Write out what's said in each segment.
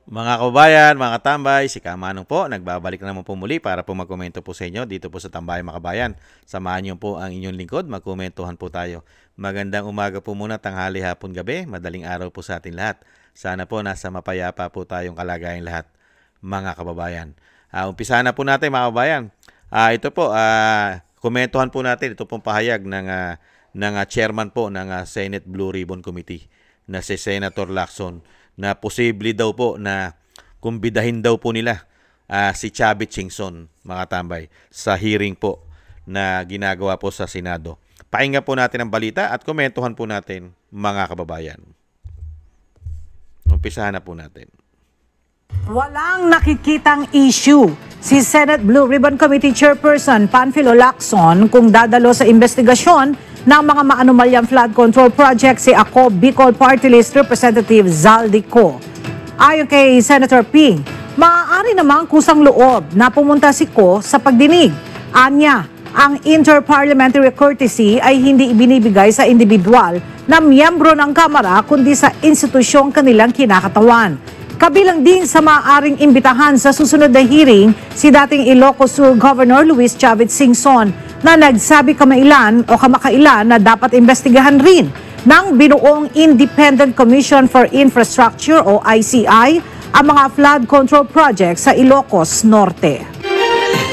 Mga kababayan, mga katambay, si Kamanong po, nagbabalik na naman po muli para po magkomento po sa inyo dito po sa Tambayan mga kabayan. Samahan niyo po ang inyong lingkod, magkomentuhan po tayo. Magandang umaga po muna, tanghali, hapon, gabi, madaling araw po sa atin lahat. Sana po nasa mapayapa po tayong kalagayan lahat, mga kababayan. Umpisahan na po natin mga kababayan. Ito po, komentuhan po natin, ito pong pahayag ng chairman po ng Senate Blue Ribbon Committee na si Senator Lacson, na posible daw po na kumbidahin daw po nila si Chavit Singson, mga tambay, sa hearing po na ginagawa po sa Senado. Pakinggan po natin ang balita at komentuhan po natin, mga kababayan. Umpisahan na po natin. Walang nakikitang issue si Senate Blue Ribbon Committee Chairperson Panfilo Lacson kung dadalo sa investigasyon ng mga maanumalyang flood control project si Ako Bicol Party List Representative Zaldico. Ayon kay Senator P, maaari namang kusang loob na pumunta si Ko sa pagdinig. Anya, ang interparliamentary courtesy ay hindi ibinibigay sa individual na miyembro ng Kamara kundi sa institusyong kanilang kinakatawan. Kabilang din sa maaaring imbitahan sa susunod na hearing si dating Ilocos Sur Governor Luis Chavit Singson na nagsabi kamakailan na dapat imbestigahan rin ng binuong Independent Commission for Infrastructure o ICI ang mga flood control projects sa Ilocos Norte.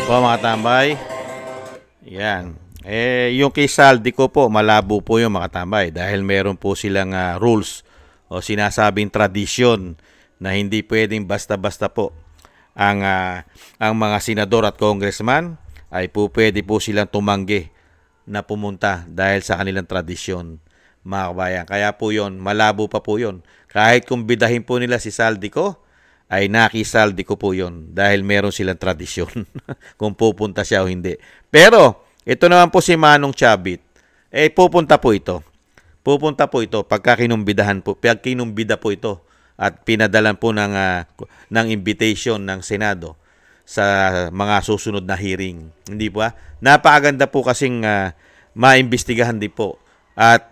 Po mga tambay, yan. Yung kay Zaldico po, malabo po yung mga tambay dahil meron po silang rules o sinasabing tradisyon na hindi pwedeng basta-basta po ang mga senador at congressman ay po pwede po silang tumanggi na pumunta dahil sa kanilang tradisyon, mga kabayan. Kaya po yon, malabo pa po yon. Kahit kung bidahin po nila si Zaldico, ay nakisaldico po yon dahil meron silang tradisyon kung pupunta siya o hindi. Pero ito naman po si Manong Chavit, pupunta po ito. Pupunta po ito pagka kinumbidahan po, pag kinumbida po ito at pinadalan po ng invitation ng Senado sa mga susunod na hearing. Hindi po napakaganda po kasing maimbestigahan din po at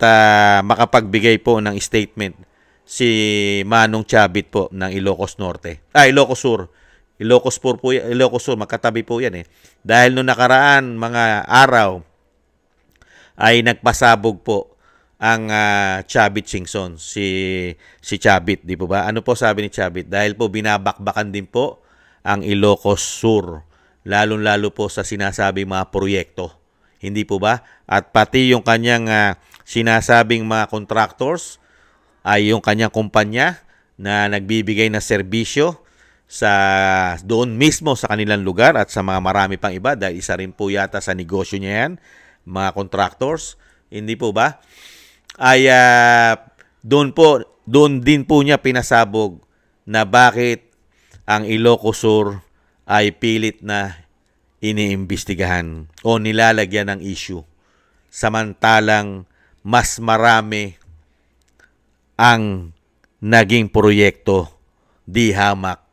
makapagbigay po ng statement si Manong Chavit po ng Ilocos Norte. Ilocos Sur. Ilocos Sur, magkatabi po yan Dahil noong nakaraan mga araw ay nagpasabog po ang Chavit Singson, si Chavit, di po ba? Ano po sabi ni Chavit? Dahil po binabakbakan din po ang Ilocos Sur, lalong-lalo po sa sinasabing mga proyekto. Hindi po ba? At pati yung kanyang sinasabing mga contractors ay yung kanyang kumpanya na nagbibigay na serbisyo sa doon mismo sa kanilang lugar at sa mga marami pang iba dahil isa rin po yata sa negosyo niya yan, mga contractors. Hindi po ba? Ay doon din po niya pinasabog na bakit ang Ilocos Sur ay pilit na iniimbestigahan o nilalagyan ng issue samantalang mas marami ang naging proyekto di hamak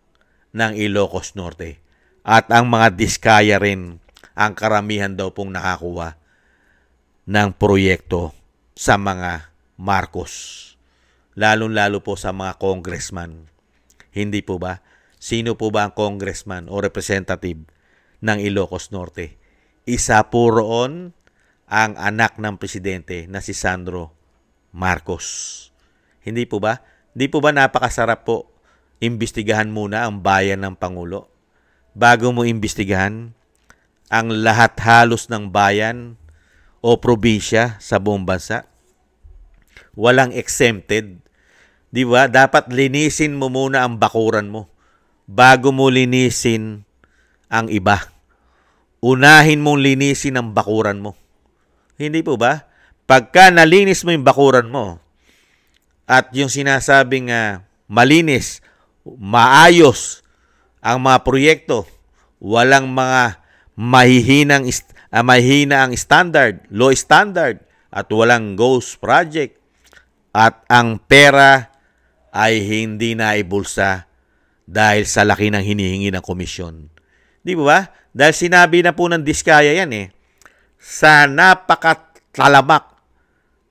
ng Ilocos Norte at ang mga diskaya rin ang karamihan daw pong nakakuha ng proyekto sa mga Marcos, lalong-lalo po sa mga congressman. Hindi po ba? Sino po ba ang congressman o representative ng Ilocos Norte? Isa po roon ang anak ng presidente na si Sandro Marcos. Hindi po ba? Hindi po ba napakasarap po imbestigahan muna ang bayan ng Pangulo bago mo imbestigahan ang lahat halos ng bayan o probinsya sa buong bansa? Walang exempted. Di ba? Dapat linisin mo muna ang bakuran mo bago mo linisin ang iba. Unahin mong linisin ang bakuran mo. Hindi po ba? Pagka nalinis mo yung bakuran mo at yung sinasabing malinis, maayos ang mga proyekto, walang mga mahihina ang standard, low standard, at walang ghost project, at ang pera ay hindi naibulsa dahil sa laki ng hinihingi ng komisyon. Di ba? Dahil sinabi na po ng Diskaya yan sa napakatalamak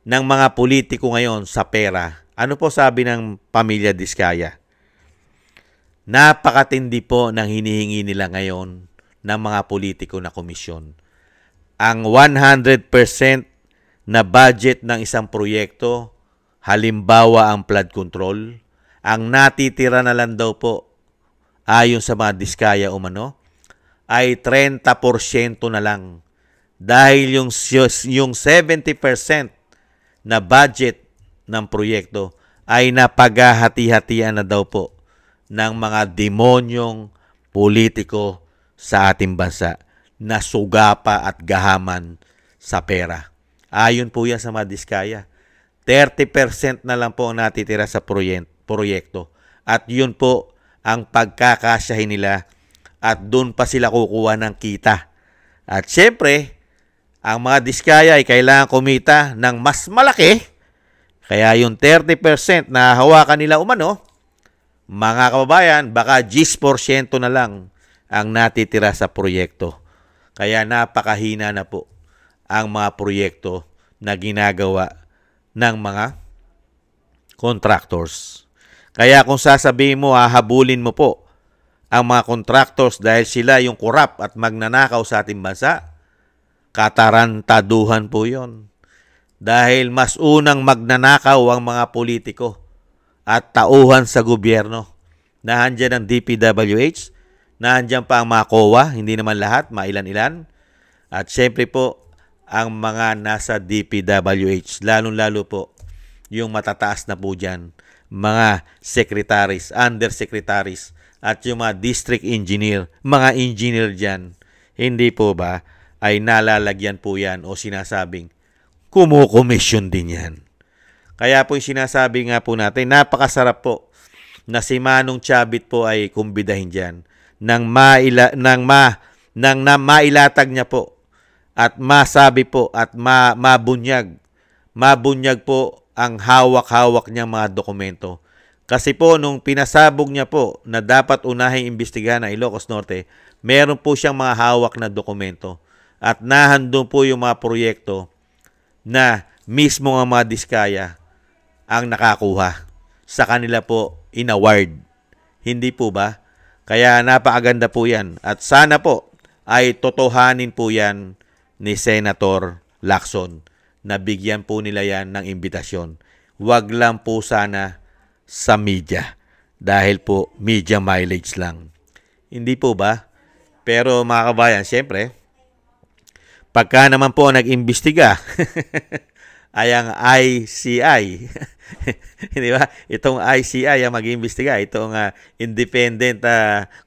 ng mga politiko ngayon sa pera. Ano po sabi ng pamilya Diskaya? Napakatindi po ng hinihingi nila ngayon ng mga politiko na komisyon. Ang 100% na budget ng isang proyekto, halimbawa ang flood control, ang natitira na lang daw po ayon sa mga diskaya umano, ay 30% na lang. Dahil yung 70% na budget ng proyekto ay napaghahati-hatian na daw po ng mga demonyong politiko sa ating bansa na sugapa at gahaman sa pera. Ayon po yan sa mga diskaya. 30% na lang po ang natitira sa proyekto. At yun po ang pagkakasyahin nila at doon pa sila kukuha ng kita. At syempre, ang mga diskaya ay kailangan kumita ng mas malaki. Kaya yung 30% na hawakan nila umano, mga kababayan, baka 10% na lang ang natitira sa proyekto. Kaya napakahina na po ang mga proyekto na ginagawa ng mga contractors. Kaya kung sasabihin mo, hahabulin mo po ang mga contractors dahil sila yung korap at magnanakaw sa ating bansa, katarantaduhan po yon. Dahil mas unang magnanakaw ang mga politiko at tauhan sa gobyerno. Nahandyan ang DPWH, nahandyan pa ang mga COA, hindi naman lahat, mailan-ilan. At syempre po, ang mga nasa DPWH, lalong-lalo po yung matataas na po dyan, mga secretaries, undersecretaries, at yung mga district engineer, mga engineer dyan, hindi po ba ay nalalagyan po yan o sinasabing kumukomisyon din yan. Kaya po yung sinasabi nga po natin, napakasarap po na si Manong Chavit po ay kumbidahin dyan nang mailatag niya po at masabi po at mabunyag po ang hawak-hawak niyang mga dokumento. Kasi po nung pinasabog niya po na dapat unahing imbestigahan ng Ilocos Norte, meron po siyang mga hawak na dokumento at nahandun po yung mga proyekto na mismo ang mga diskaya ang nakakuha. Sa kanila po in-award. Hindi po ba? Kaya napakaganda po yan. At sana po ay totohanin po yan ni Senator Lacson na bigyan po nila yan ng imbitasyon. Huwag lang po sana sa media dahil po media mileage lang. Hindi po ba? Pero mga kabayan, siyempre, pagka naman po nag-imbestiga, ay ang ICI. Di ba? Itong ICI ang mag-iimbestiga. Itong Independent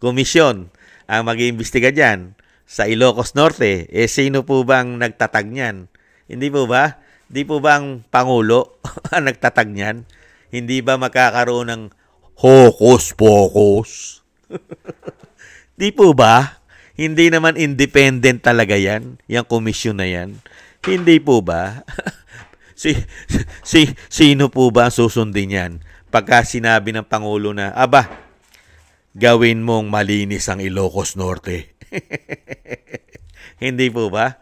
Commission ang mag-iimbestiga dyan sa Ilocos Norte. Sino po bang nagtatag niyan? Hindi po ba? Hindi po ba ang Pangulo ang nagtatag niyan? Hindi ba makakaroon ng hocus-pocus? Di po ba? Hindi naman independent talaga yan, yung komisyon na yan. Hindi po ba? Sino po ba ang susundin yan? Pagka sinabi ng Pangulo na, gawin mong malinis ang Ilocos Norte. Hindi po ba?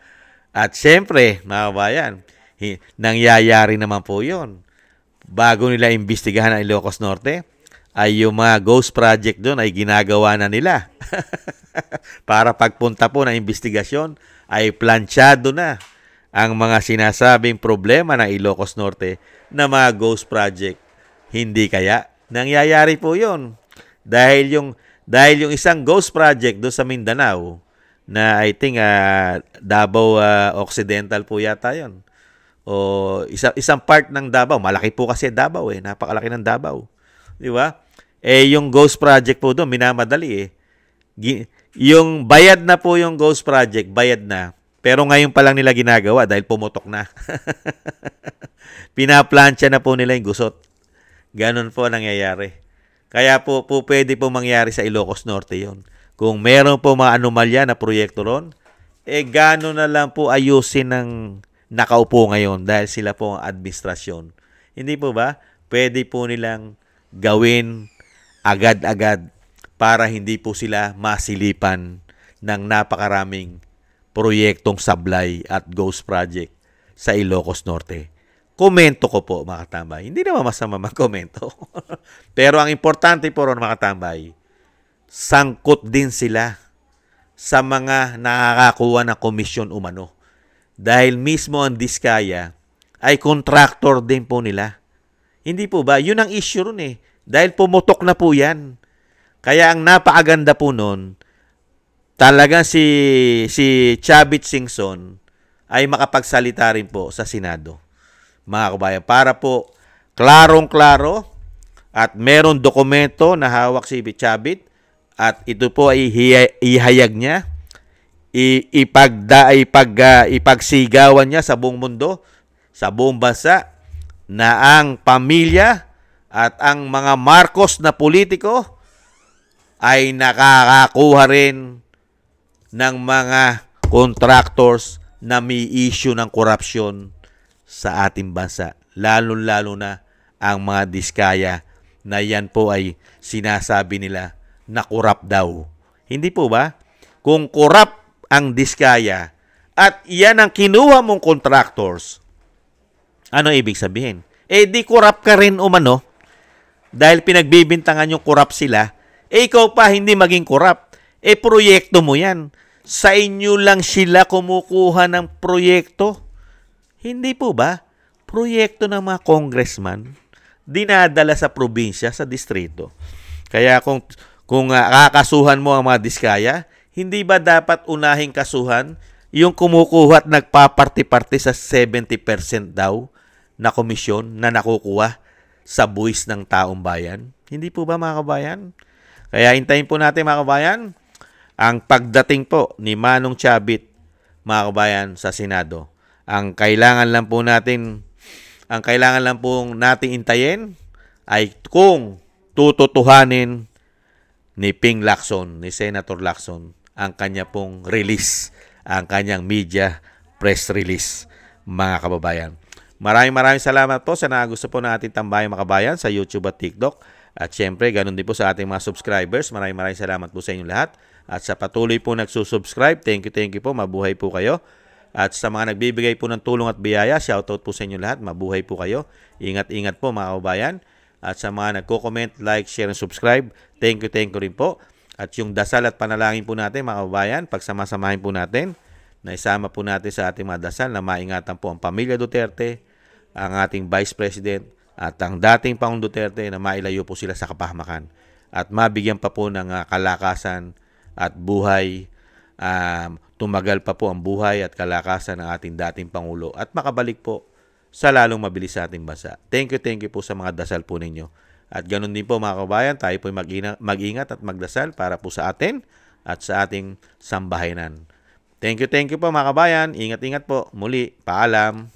At syempre, mga kabayan, nangyayari naman po yun. Bago nila imbestigahan ang Ilocos Norte, ay yung mga ghost project doon ay ginagawa na nila. Para pagpunta po ng investigasyon, ay planchado na ang mga sinasabing problema ng Ilocos Norte na mga ghost project. Hindi kaya? Nangyayari po yun. Dahil yung isang ghost project doon sa Mindanao, na I think Davao Occidental po yata yun. O isang part ng Davao. Malaki po kasi Davao Napakalaki ng Davao. Di ba? Yung ghost project po doon, minamadali Yung bayad na po yung ghost project, bayad na. Pero ngayon pa lang nila ginagawa dahil pumutok na. Pinaplansya na po nila yung gusot. Ganon po nangyayari. Kaya po pwede po mangyari sa Ilocos Norte yon. Kung meron po mga anomalya na proyekto ron, gano'n na lang po ayusin ng nakaupo ngayon dahil sila po ang administrasyon. Hindi po ba? Pwede po nilang gawin agad-agad para hindi po sila masilipan ng napakaraming proyektong sablay at ghost project sa Ilocos Norte. Komento ko po, mga katambay. Hindi naman masama mag-komento. Pero ang importante po ron, mga katambay, sangkot din sila sa mga nakakakuha ng komisyon umano. Dahil mismo ang Diskaya ay contractor din po nila. Hindi po ba? Yun ang issue ron eh. Dahil pumutok na po yan. Kaya ang napakaganda po nun, talagang si Chavit Singson ay makapagsalita rin po sa Senado. Mga kabayan, para po klarong-klaro at meron dokumento na hawak si Chavit at ito po ay ihayag niya, ipagsigawan niya sa buong mundo, sa buong bansa, na ang pamilya at ang mga Marcos na politiko ay nakakakuha rin ng mga contractors na may issue ng korupsyon sa ating bansa. Lalo-lalo na ang mga Diskaya na yan po ay sinasabi nila na korap daw. Hindi po ba? Kung korap ang Diskaya at yan ang kinuha mong contractors, ano ibig sabihin? Eh di korap ka rin umano dahil pinagbibintangan yung korap sila, eh ikaw pa hindi maging korap. Eh proyekto mo yan. Sa inyo lang sila kumukuha ng proyekto. Hindi po ba? Proyekto ng mga congressman dinadala sa probinsya, sa distrito. Kaya kung kakasuhan mo ang mga Diskaya, hindi ba dapat unahing kasuhan yung kumukuha at nagpaparti-parti sa 70% daw na komisyon na nakukuha sa buwis ng taong bayan? Hindi po ba, mga kabayan? Kaya hintayin po natin, mga kabayan, ang pagdating po ni Manong Chavit, mga kabayan, sa Senado. Ang kailangan lang po natin intayin ay kung tututuhanin ni Ping Lacson, ni Senator Lacson, ang kanya pong release, ang kanyang media press release, mga kababayan. Maraming salamat po sa gusto po na ating tambayan, mga kabayan, sa YouTube at TikTok. At syempre, ganun din po sa ating mga subscribers. Maraming salamat po sa inyong lahat. At sa patuloy po nagsusubscribe, thank you po, mabuhay po kayo. At sa mga nagbibigay po ng tulong at biyaya, shoutout po sa inyong lahat, mabuhay po kayo. Ingat po, mga kababayan. At sa mga nagko-comment, like, share, and subscribe, thank you rin po. At yung dasal at panalangin po natin, mga kababayan, pagsamasamahin po natin, na isama po natin sa ating mga dasal na maingatan po ang pamilya Duterte, ang ating Vice President, at ang dating Pangulong Duterte na mailayo po sila sa kapahamakan. At mabigyan pa po ng kalakasan at buhay, tumagal pa po ang buhay at kalakasan ng ating dating Pangulo at makabalik po sa lalong mabilis sa ating bansa. Thank you po sa mga dasal po ninyo. At ganun din po, mga kabayan, tayo po mag-ingat at magdasal para po sa atin at sa ating sambahayanan. Thank you po, mga kabayan. Ingat po. Muli, paalam.